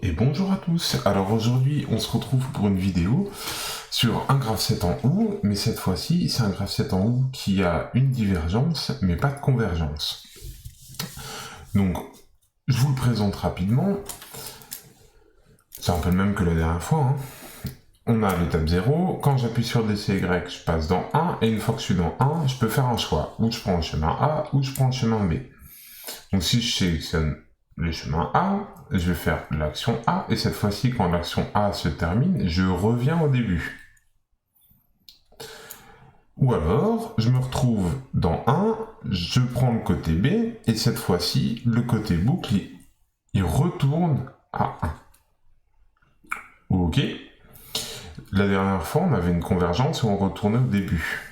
Et bonjour à tous. Alors aujourd'hui on se retrouve pour une vidéo sur un graphe 7 en OU, mais cette fois-ci c'est un graphe 7 en OU qui a une divergence mais pas de convergence. Donc je vous le présente rapidement, c'est un peu le même que la dernière fois. On a l'étape 0, quand j'appuie sur DCY je passe dans 1, et une fois que je suis dans 1, je peux faire un choix, ou je prends le chemin A, ou je prends le chemin B. Donc si je sélectionne le chemin A, je vais faire l'action A, et cette fois-ci, quand l'action A se termine, je reviens au début. Ou alors, je me retrouve dans 1, je prends le côté B, et cette fois-ci, le côté boucle, il retourne à 1. Ok. La dernière fois, on avait une convergence et on retournait au début.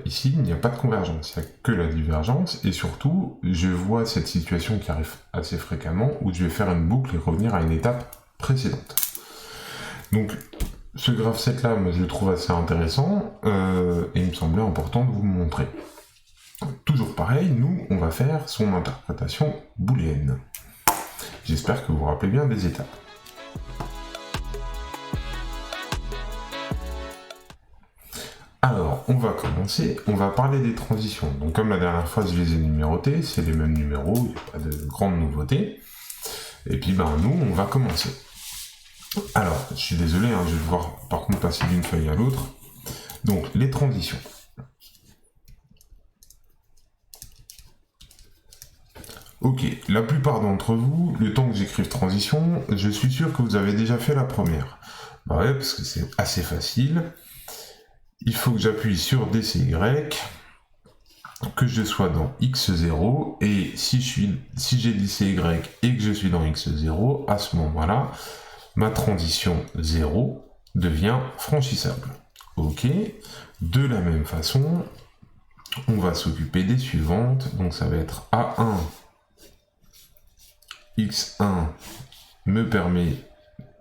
Ici, il n'y a pas de convergence, il n'y a que la divergence, et surtout, je vois cette situation qui arrive assez fréquemment, où je vais faire une boucle et revenir à une étape précédente. Donc, ce graphe 7 là, moi, je le trouve assez intéressant, et il me semblait important de vous le montrer. Toujours pareil, nous, on va faire son interprétation booléenne. J'espère que vous vous rappelez bien des étapes. Alors, on va commencer, on va parler des transitions. Donc comme la dernière fois, je les ai numérotés, c'est les mêmes numéros, il n'y a pas de grande nouveauté. Et puis, nous, on va commencer. Alors, je suis désolé, je vais devoir par contre passer d'une feuille à l'autre. Donc, les transitions. Ok, la plupart d'entre vous, le temps que j'écrive transition, je suis sûr que vous avez déjà fait la première. Bah ouais, parce que c'est assez facile. Il faut que j'appuie sur DCY, que je sois dans X0, et si j'ai DCY et que je suis dans X0, à ce moment-là, ma transition 0 devient franchissable. Ok. De la même façon, on va s'occuper des suivantes. Donc ça va être A1, X1 me permet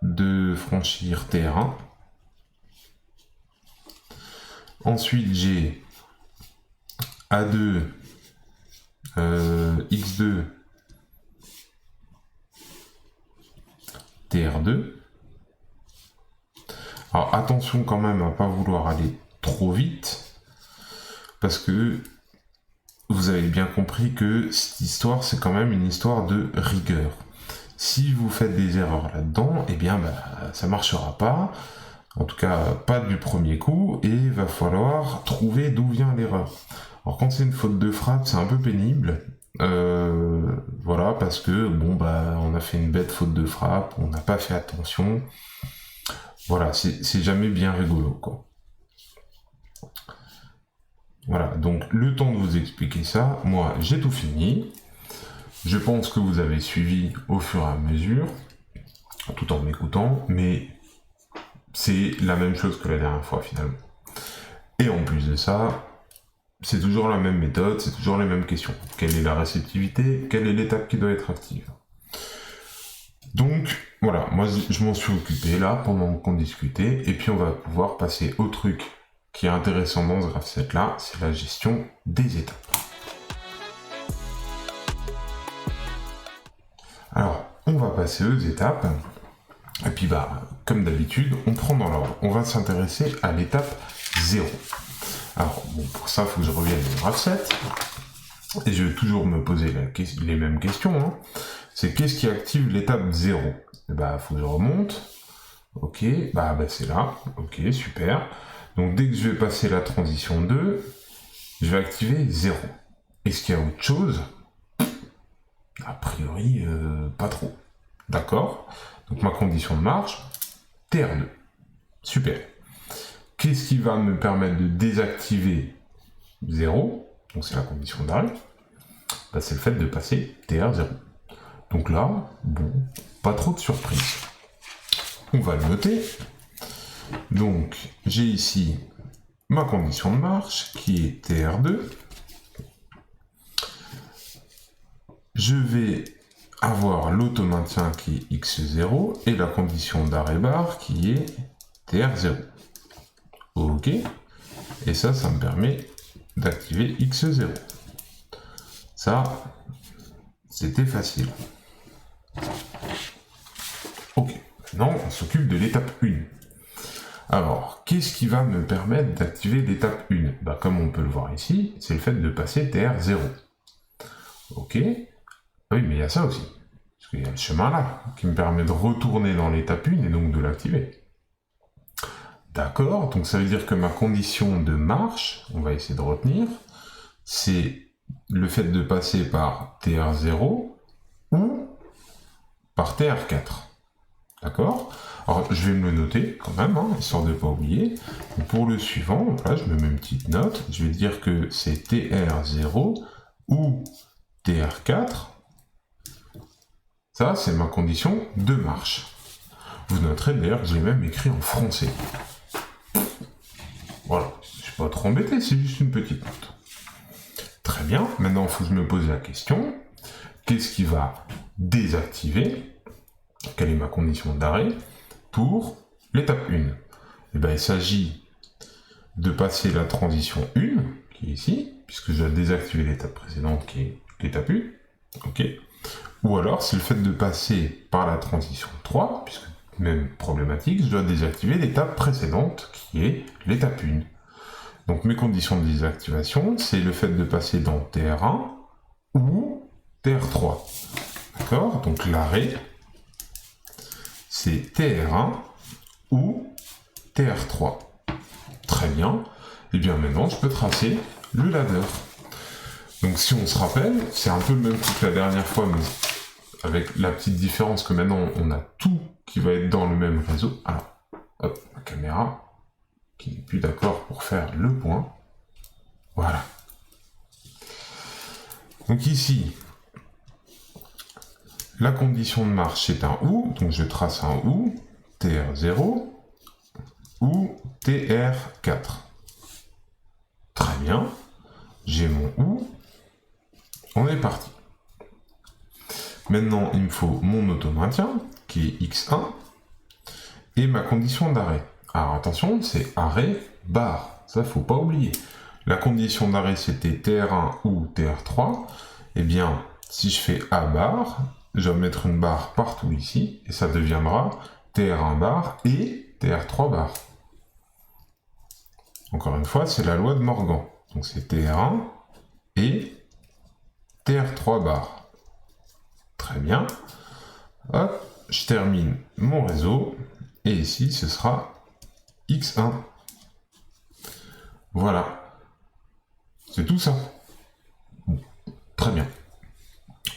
de franchir TR1. Ensuite, j'ai A2, X2, TR2. Alors attention quand même à ne pas vouloir aller trop vite, parce que vous avez bien compris que cette histoire, c'est quand même une histoire de rigueur. Si vous faites des erreurs là-dedans, eh bien ça marchera pas. En tout cas, pas du premier coup, et il va falloir trouver d'où vient l'erreur. Alors quand c'est une faute de frappe, c'est un peu pénible. Voilà, parce que on a fait une bête faute de frappe, on n'a pas fait attention. Voilà, c'est jamais bien rigolo, quoi. Voilà, donc le temps de vous expliquer ça, moi j'ai tout fini. Je pense que vous avez suivi au fur et à mesure, tout en m'écoutant, mais c'est la même chose que la dernière fois finalement. Et en plus de ça, c'est toujours la même méthode, c'est toujours les mêmes questions. Quelle est la réceptivité? Quelle est l'étape qui doit être active? Donc, voilà, moi je m'en suis occupé là pendant qu'on discutait, et puis on va pouvoir passer au truc qui est intéressant dans ce graphe 7 là, c'est la gestion des étapes. Alors, on va passer aux étapes, et puis comme d'habitude, on prend dans l'ordre. On va s'intéresser à l'étape 0. Alors, pour ça, il faut que je revienne au graphe 7, et je vais toujours me poser les mêmes questions. C'est qu'est-ce qui active l'étape 0? Il faut que je remonte. Ok, c'est là. Ok, super. Donc dès que je vais passer la transition 2, je vais activer 0. Est-ce qu'il y a autre chose? A priori, pas trop. D'accord? Donc ma condition de marche, TR2. Super. Qu'est-ce qui va me permettre de désactiver 0? Donc c'est la condition d'arrêt. C'est le fait de passer TR0. Donc là, pas trop de surprise. On va le noter. Donc, j'ai ici ma condition de marche qui est TR2. Je vais avoir l'automaintien qui est X0 et la condition d'arrêt barre qui est TR0. Ok. Et ça me permet d'activer X0. Ça, c'était facile. Ok, maintenant on s'occupe de l'étape 1. Alors, qu'est-ce qui va me permettre d'activer l'étape 1? Bah, comme on peut le voir ici, c'est le fait de passer TR0. Ok. Oui, mais il y a ça aussi. Parce qu'il y a le chemin là, qui me permet de retourner dans l'étape 1 et donc de l'activer. D'accord, donc ça veut dire que ma condition de marche, on va essayer de retenir, c'est le fait de passer par TR0 ou par TR4. D'accord? Alors, je vais me le noter quand même, hein, histoire de ne pas oublier. Pour le suivant, voilà, je me mets une petite note. Je vais dire que c'est TR0 ou TR4. Ça, c'est ma condition de marche. Vous noterez d'ailleurs que je l'ai même écrit en français. Voilà, je ne suis pas trop embêté, c'est juste une petite note. Très bien, maintenant il faut que je me pose la question. Qu'est-ce qui va désactiver? Quelle est ma condition d'arrêt pour l'étape 1? Eh bien, il s'agit de passer la transition 1, qui est ici, puisque je dois désactiver l'étape précédente, qui est l'étape 1. Ok. Ou alors, c'est le fait de passer par la transition 3, puisque même problématique, je dois désactiver l'étape précédente, qui est l'étape 1. Donc, mes conditions de désactivation, c'est le fait de passer dans TR1 ou TR3. D'accord? Donc, l'arrêt, c'est TR1 ou TR3. Très bien. Et bien maintenant, je peux tracer le ladder. Donc si on se rappelle, c'est un peu le même truc que la dernière fois, mais avec la petite différence que maintenant, on a tout qui va être dans le même réseau. Alors, hop, ma caméra, qui n'est plus d'accord pour faire le point. Voilà. Donc ici, la condition de marche, c'est un OU, donc je trace un OU, TR0, ou TR4. Très bien, j'ai mon OU, on est parti. Maintenant, il me faut mon automaintien, qui est X1, et ma condition d'arrêt. Alors attention, c'est arrêt barre, ça faut pas oublier. La condition d'arrêt c'était TR1 ou TR3, et bien si je fais A barre, je vais mettre une barre partout ici, et ça deviendra TR1 barre et TR3 barre. Encore une fois, c'est la loi de Morgan. Donc c'est TR1 et TR3 barre. Très bien. Hop, je termine mon réseau, et ici ce sera X1. Voilà. C'est tout ça. Bon, très bien.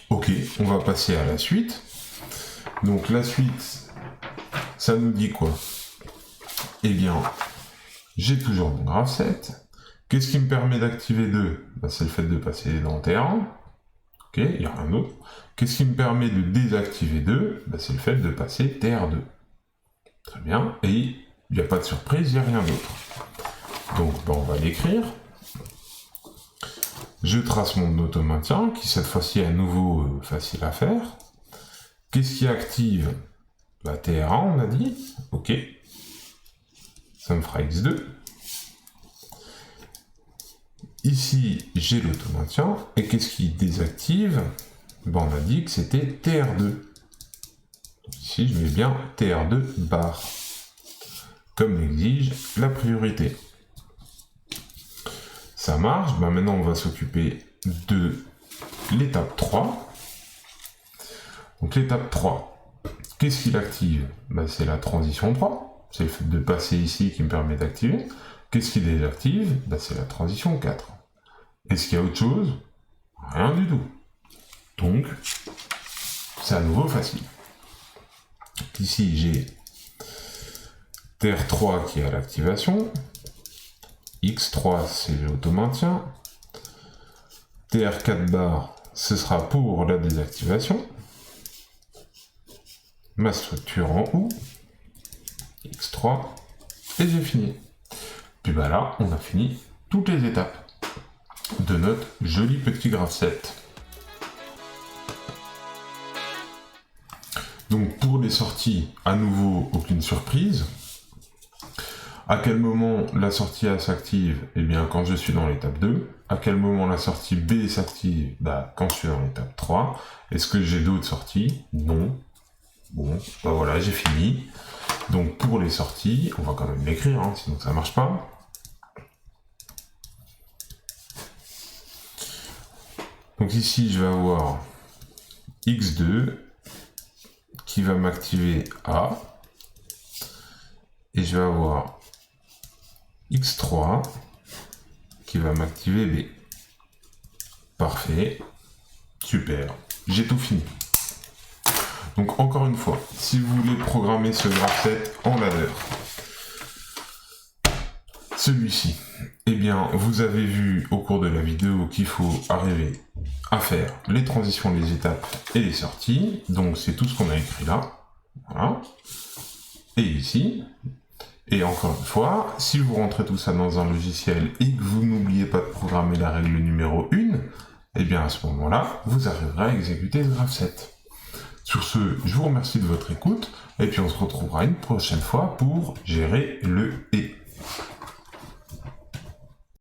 Ok, on va passer à la suite. Donc la suite, ça nous dit quoi? Eh bien, j'ai toujours mon graphe 7. Qu'est-ce qui me permet d'activer 2? C'est le fait de passer dans TR1. Ok, il n'y a rien d'autre. Qu'est-ce qui me permet de désactiver 2? C'est le fait de passer TR2. Très bien, et il n'y a pas de surprise, il n'y a rien d'autre. Donc on va l'écrire. Je trace mon automaintien, qui cette fois-ci est à nouveau facile à faire. Qu'est-ce qui active? TR1, on a dit. Ok. Ça me fera X2. Ici, j'ai l'automaintien. Et qu'est-ce qui désactive? On a dit que c'était TR2. Ici, je mets bien TR2 barre. Comme l'exige la priorité. Ça marche. Maintenant, on va s'occuper de l'étape 3. Donc, l'étape 3, qu'est-ce qui l'active? C'est la transition 3. C'est le fait de passer ici qui me permet d'activer. Qu'est-ce qui désactive? C'est la transition 4. Est-ce qu'il y a autre chose? Rien du tout. Donc, c'est à nouveau facile. Ici, j'ai TR3 qui est à l'activation. X3, c'est l'auto-maintien. TR4 bar, ce sera pour la désactivation. Ma structure en OU. X3. Et j'ai fini. Puis là, on a fini toutes les étapes de notre joli petit graphe 7. Donc pour les sorties, à nouveau, aucune surprise. À quel moment la sortie A s'active? Eh bien, quand je suis dans l'étape 2. À quel moment la sortie B s'active? Quand je suis dans l'étape 3. Est-ce que j'ai d'autres sorties? Non. Bon, bah voilà, j'ai fini. Donc pour les sorties, on va quand même l'écrire, hein, sinon ça marche pas. Donc ici, je vais avoir X2 qui va m'activer A. Et je vais avoir X3 qui va m'activer B. Parfait. Super. J'ai tout fini. Donc encore une fois, si vous voulez programmer ce graph7 en ladder, celui-ci, eh bien vous avez vu au cours de la vidéo qu'il faut arriver à faire les transitions, les étapes et les sorties. Donc c'est tout ce qu'on a écrit là. Voilà. Et ici. Et encore une fois, si vous rentrez tout ça dans un logiciel et que vous n'oubliez pas de programmer la règle numéro 1, eh bien à ce moment-là, vous arriverez à exécuter ce graph7. Sur ce, je vous remercie de votre écoute, et puis on se retrouvera une prochaine fois pour gérer le et.